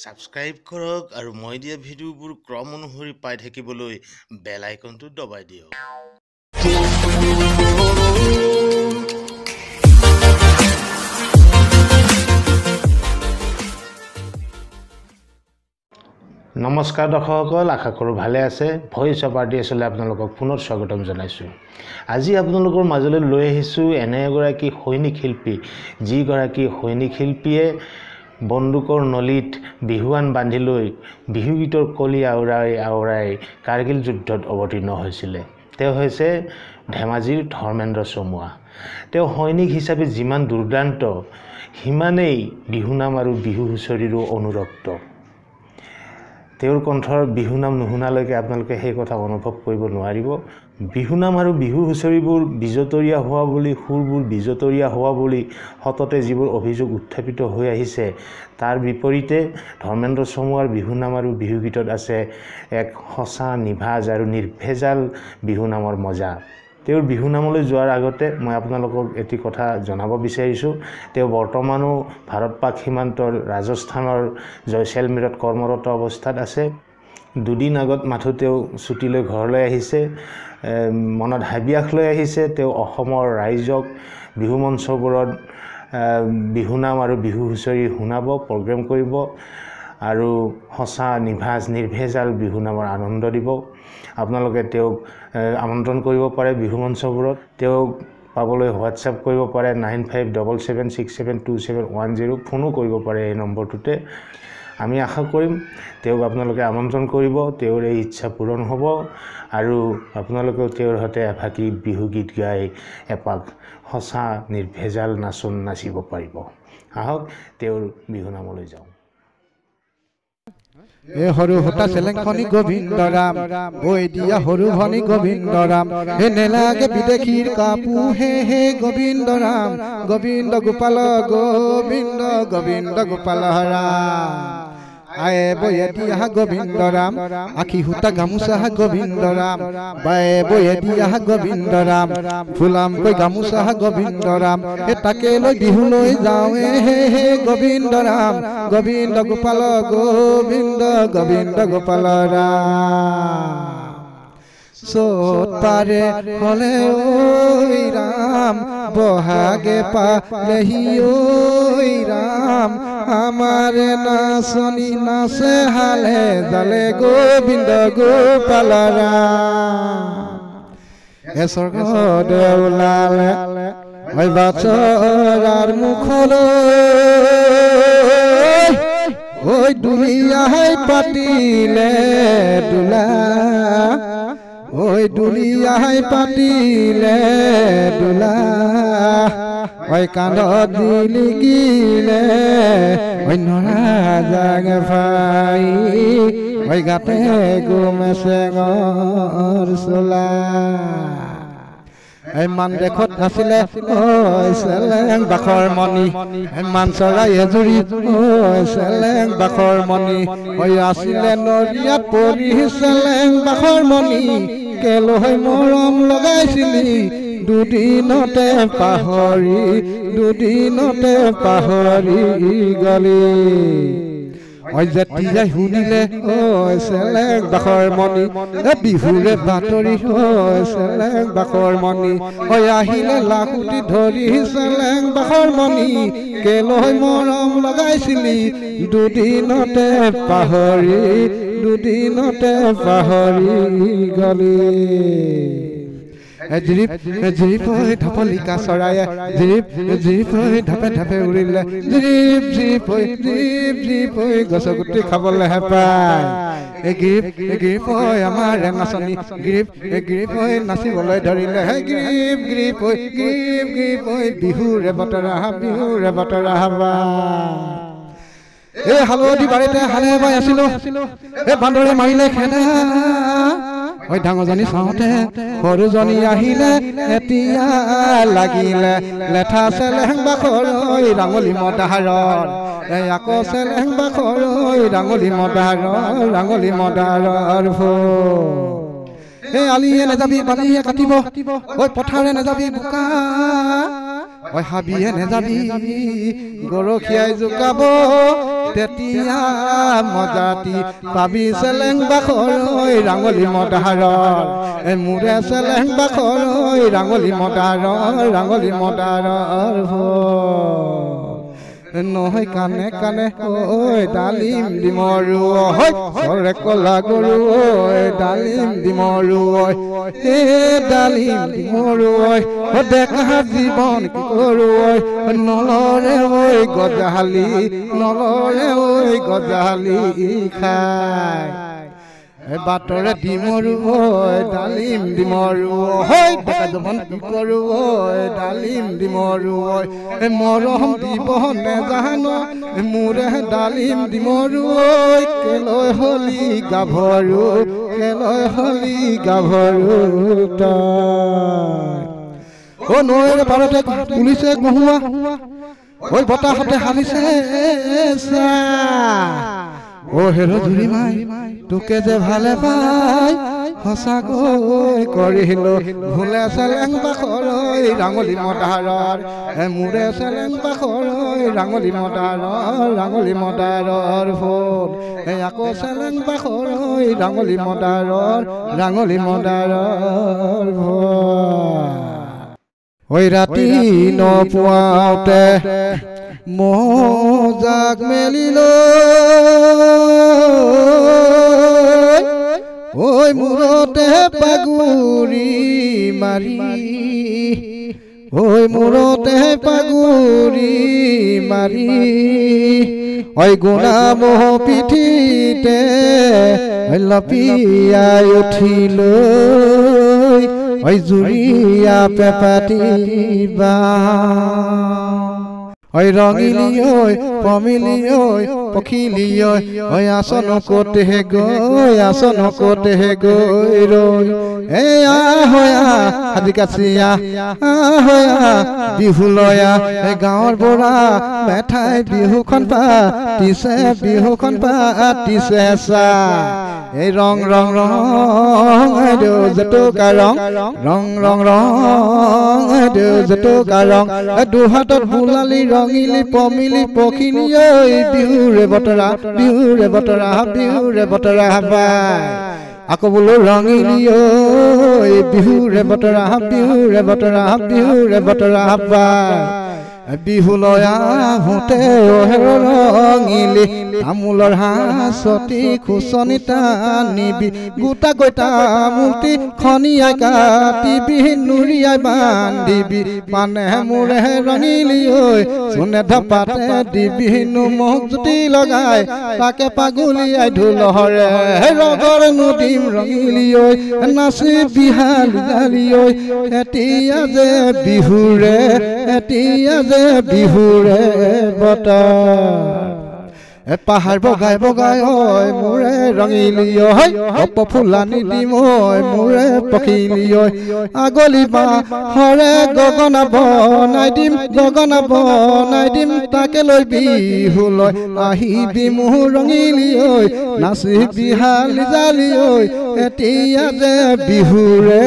Subscribe কৰক আৰু মই দিয়া ভিডিঅ'বোৰ ক্ৰম অনুসৰি পাই থাকিবলৈ বেল আইকনটো দবাই দিয়ক। নমস্কাৰ দৰ্শকসকল, আশা কৰোঁ ভালে আছে। ভইচ অফ আৰ্টিষ্টলৈ আপোনালোকক পুনৰ স্বাগতম জনাইছোঁ। আজি আপোনালোকৰ মাজলৈ লৈ আহিছোঁ এনে এগৰাকী সৈনিক শিল্পী, যিগৰাকী সৈনিক শিল্পীয়ে বন্দুকৰ নলীত বিহুৱান বান্ধি লৈ বিহুগীতৰ কলি আওৰাই আওৰাই কাৰ্গিল যুদ্ধত অৱতীৰ্ণ হৈছিলে। তেওঁ হৈছে ধেমাজিৰ ধৰ্মেন্দ্ৰ চমুৱা। তেওঁ সৈনিক হিচাপে যিমান দুৰ্দান্ত, সিমানেই বিহুনাম আৰু বিহু হুঁচৰিৰো অনুৰক্ত। তেওঁৰ কণ্ঠৰ বিহুনাম নুশুনালৈকে আপোনালোকে সেই কথা অনুভৱ কৰিব নোৱাৰিব। বিহুনাম আৰু বিহু হুঁচৰিবোৰ বিজতৰীয়া হোৱা বুলি, সুৰবোৰ বিজতৰীয়া হোৱা বুলি সততে যিবোৰ অভিযোগ উত্থাপিত হৈ আহিছে, তাৰ বিপৰীতে ধৰ্মেন্দ্ৰ চমুৱাৰ বিহুনাম আৰু বিহুগীতত আছে এক সঁচা, নিভাঁজ আৰু নিৰ্ভেজাল বিহুনামৰ মজা। তেওঁৰ বিহুনামলৈ যোৱাৰ আগতে মই আপোনালোকক এটি কথা জনাব বিচাৰিছোঁ। তেওঁ বৰ্তমানো ভাৰত পাক সীমান্তৰ ৰাজস্থানৰ জয়ছেলমেৰত কৰ্মৰত অৱস্থাত আছে। দুদিন আগত মাথো তেওঁ ছুটী লৈ ঘৰলৈ আহিছে। মনত হাবিয়াস লৈ আহিছে। তেওঁ অসমৰ ৰাইজক বিহু মঞ্চবোৰত বিহুনাম আৰু বিহু হুঁচৰি শুনাব, প্ৰগ্ৰেম কৰিব আৰু সঁচা, নিভাঁজ, নিৰ্ভেজাল বিহুনামৰ আনন্দ দিব। আপোনালোকে তেওঁক আমন্ত্ৰণ কৰিব পাৰে বিহু মঞ্চবোৰত। তেওঁক পাবলৈ হোৱাটছআপ কৰিব পাৰে 9577672710, ফোনো কৰিব পাৰে এই নম্বৰটোতে। আমি আশা কৰিম তেওঁক আপোনালোকে আমন্ত্ৰণ কৰিব, তেওঁৰ এই ইচ্ছা পূৰণ হ'ব আৰু আপোনালোকেও তেওঁৰ সৈতে এফাকি বিহুগীত গাই এপাক সঁচা নিৰ্ভেজাল নাচোন নাচিব পাৰিব। আহক তেওঁৰ বিহুনামলৈ যাওঁ। এ হৰু হতা চেলেংখনি গোবিন্দ ৰাম, বৈ দিয়া হৰু ভনী গোবিন্দ ৰাম, হে নেলাগে বিদেশীৰ কাপোৰ হে হে গোবিন্দ ৰাম, গোবিন্দ গোপাল গোবিন্দ গোবিন্দ গোপাল ৰাম। আয়ে বয়ে দিয়া গোবিন্দ ৰাম, আখি সূতা গামোচা গোবিন্দ ৰাম, বায়ে বয়ে দিয়া গোবিন্দ ৰাম, ফুলাম কৈ গামোচা গোবিন্দ ৰাম, এ তাকে লৈ বিহু লৈ যাওঁৱে হে হে গোবিন্দ ৰাম, গোবিন্দ গোপাল গোবিন্দ গোবিন্দ গোপাল ৰাম। সোতারে হলে ওই রাম, বহাগে পালেহি ওই রাম, আমার নাচনি নাচে হালে জালে গোবিন্দ গোপাল রাম। এ স্বর্গ দেউলালে ওই বাছরার মুখলৈ ওই দুলিয়াই পাতিলে দুলা, ওই দুলিয়াই পাতিলে দুলা, ওই কান্ধত দিলি গিলে ওই নৰা জাগে ফাই, ওই গাতে গুমেছে গৰ চোলা। মান দেখত আছিলে ঐ চেলেং বাখৰ মণি, মান চৰাই এজুৰি ঐ চেলেং বাখৰ মণি, ঐ আছিলে নৰিয়াত পৰি চেলেং বাখৰ মণি, কেলৈ মৰম লগাইছিলি দুদিনতে পাহৰি, দুদিনতে পাহৰি গলি। ঐ যেতিয়াই শুনিলে ঐ চেলেং বাখৰ মণি, বিহুৰে বাতৰি ঐ চেলেং বাখৰ মণি, ঐ আহিলে লাখুটি ধৰি চেলেং বাখৰ মণি, কেলৈ মৰম লগাইছিলি দুদিনতে পাহৰি, দুদিনতে পাহৰি গলি। জিৰিপ জিৰিপ ঢপলিকা চৰায়ে, জিৰিপ জিৰিপ ঢাপে ঢাপে উৰিলে, জিৰিপ জিৰিপ জিৰিপ গছ গুটি খাবলৈ হেঁপায়। এই গিৰিপ আমাৰ নাচনী, গিৰিপ গিৰিপ নাচিবলৈ ধৰিলে, হে গিৰিপ গিৰিপ গিৰিপ গিৰিপ বিহুৰে বতৰা বিহুৰে বতৰা হাবা। এই হালধি বাৰীতে হালে বাই আছিলো, এই বান্দৰে মাৰিলে খেদা, ঐ ডাঙৰজনী চাওঁতে সৰুজনী আহিলে, এতিয়া লাগিলে লেঠা চেলেং বাখৰ ৰাঙলী মদাৰত, এই আকৌ চেলেং বাখৰ ৰাঙলী মদাৰত, ৰাঙলী মদাৰৰ ফুল। এই আলিয়ে নেযাবি বালিয়ে কাটিব, ঐ পথাৰে নেযাবি বোকা, ঐ হাবিয়ে নেযাবি গৰখীয়াই জোকাব তেতিয়া মজাতি পাবি চেলেং বাখৰ ঐ ৰাঙলী মদাৰৰ মোৰে চেলেং বাখৰ ঐ ৰাঙলী মদাৰৰ নহয় কানে কানে ঐ ডালিম ডিমৰু ঐ চৰে কলা গৰু ঐ ডালিম ডিমৰু ঐ হে ডালিম ডিমৰু ঐ ডেকা জীৱন কি কৰো ঐ নলৰে ঐ গজালি খাই বাটৰে ডিমৰু ঐ ডালিম ডিমৰু ঐ ডেকা জীৱন কি কৰো ঐ ডালিম ডিমৰু ঐ মৰম দিব নেজানো মোৰে ডালিম ডিমৰু ঐ কেলৈ হলি গাভৰু তই নৈৰ পাৰতে পুলিচে গহুৱা ঐ বতাহতে হালিছে হেৰ জুৰি মাই তোকে যে ভালে পাই সঁচাকৈ কৰিলো ভুলে চেলেং বাখৰ ঐ ৰাঙলী মদাৰৰ মোৰে চেলেং বাখৰ ঐ ৰাঙলী মদাৰৰ ফুল আকৌ চেলেং বাখৰ ঐ ৰাঙলী মদাৰৰ ফুল ঐ ৰাতি নপুৱাওতে মজাক মেলিলৈ ঐ মূৰতে পাগুৰি মাৰি ঐ গুণামহ পিঠিতে লপিয়াই উঠিলৈ ঐ জুৰিয়া পেপাতিবা ঐ ৰঙিলি ঐ পমিলি ঐ পখিলি ঐ আসন কোটে গৈ ৰৈ আহয়া আজি কাছিয়া আহয়া বিহুলয়া গাঁৱৰ বৰা মেঠাই বিহুখন পাতিছে চা এই ৰং জেতুকা ৰং দুহাতত বুলালি ৰঙিলি পমিলি পখিলি ঐ বিহুৰে বতৰা হাবাই আকৌ বোলো ৰঙিলি ঐ বিহুৰে বতৰা হাবাই বিহুলয়া আহোঁতে ৰঙিলি তামোলৰ হাঁচতি খুচনি টানিবি গোটা গৈটা মূৰ্তি খনিয়াই কাটিবি নুৰিয়াই বান্ধিবি পানে মোৰে ৰঙিলি ঐ চোনে ধপাতে দিবি মোক জুতি লগাই তাকে পাগুলিয়াই ঢোলহৰে ৰগৰ নুদিম ৰঙিলি ঐ নাচি বিহালি ঐ এতিয়া যে বিহুৰে বতৰ পাহাৰ বগাই ঐ মোৰে ৰঙিলি ঐ ফুলানি দিম ঐ মোৰে পখিলি ঐ আগলি বাহৰে গগনা বনাই দিম তাকে লৈ বিহুলৈ আহিবি মোৰ ৰঙিলি ঐ নাচি বিহালি জালি ঐ এতিয়া যে বিহুৰে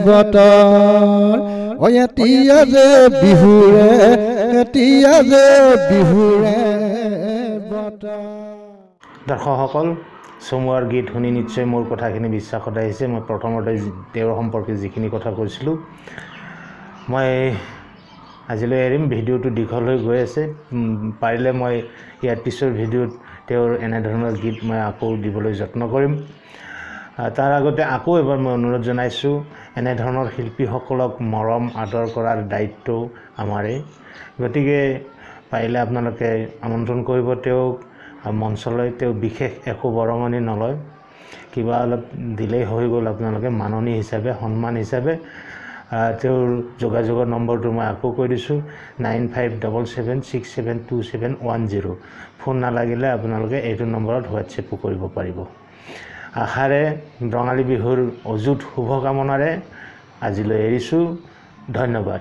বতৰ ঐ এতিয়া যে বিহুৰে দৰ্শকসকল চমুৱাৰ গীত শুনি নিশ্চয় মোৰ কথাখিনি বিশ্বাসত আহিছে মই প্ৰথমতে তেওঁৰ সম্পৰ্কে যিখিনি কথা কৈছিলোঁ মই আজিলৈ এৰিম ভিডিঅ'টো দীঘল হৈ গৈ আছে পাৰিলে মই ইয়াৰ পিছৰ ভিডিঅ'ত তেওঁৰ এনেধৰণৰ গীত মই আকৌ দিবলৈ যত্ন কৰিম তাৰ আগতে আকৌ এবাৰ মই অনুৰোধ জনাইছোঁ এনেধৰণৰ শিল্পীসকলক মৰম আদৰ কৰাৰ দায়িত্ব আমাৰে গতিকে পাৰিলে আপোনালোকে আমন্ত্ৰণ কৰিব তেওঁক মঞ্চলৈ তেওঁ বিশেষ একো বৰঙণি নলয় কিবা অলপ দিলেই হৈ গ'ল আপোনালোকে মাননি হিচাপে সন্মান হিচাপে তেওঁৰ যোগাযোগৰ নম্বৰটো মই আকৌ কৈ দিছোঁ 9577672710 ফোন নালাগিলে আপোনালোকে এইটো নম্বৰত হোৱাটছএপো কৰিব পাৰিব আশাৰে ৰঙালী বিহুৰ অযুত শুভকামনাৰে আজিলৈ এৰিছোঁ ধন্যবাদ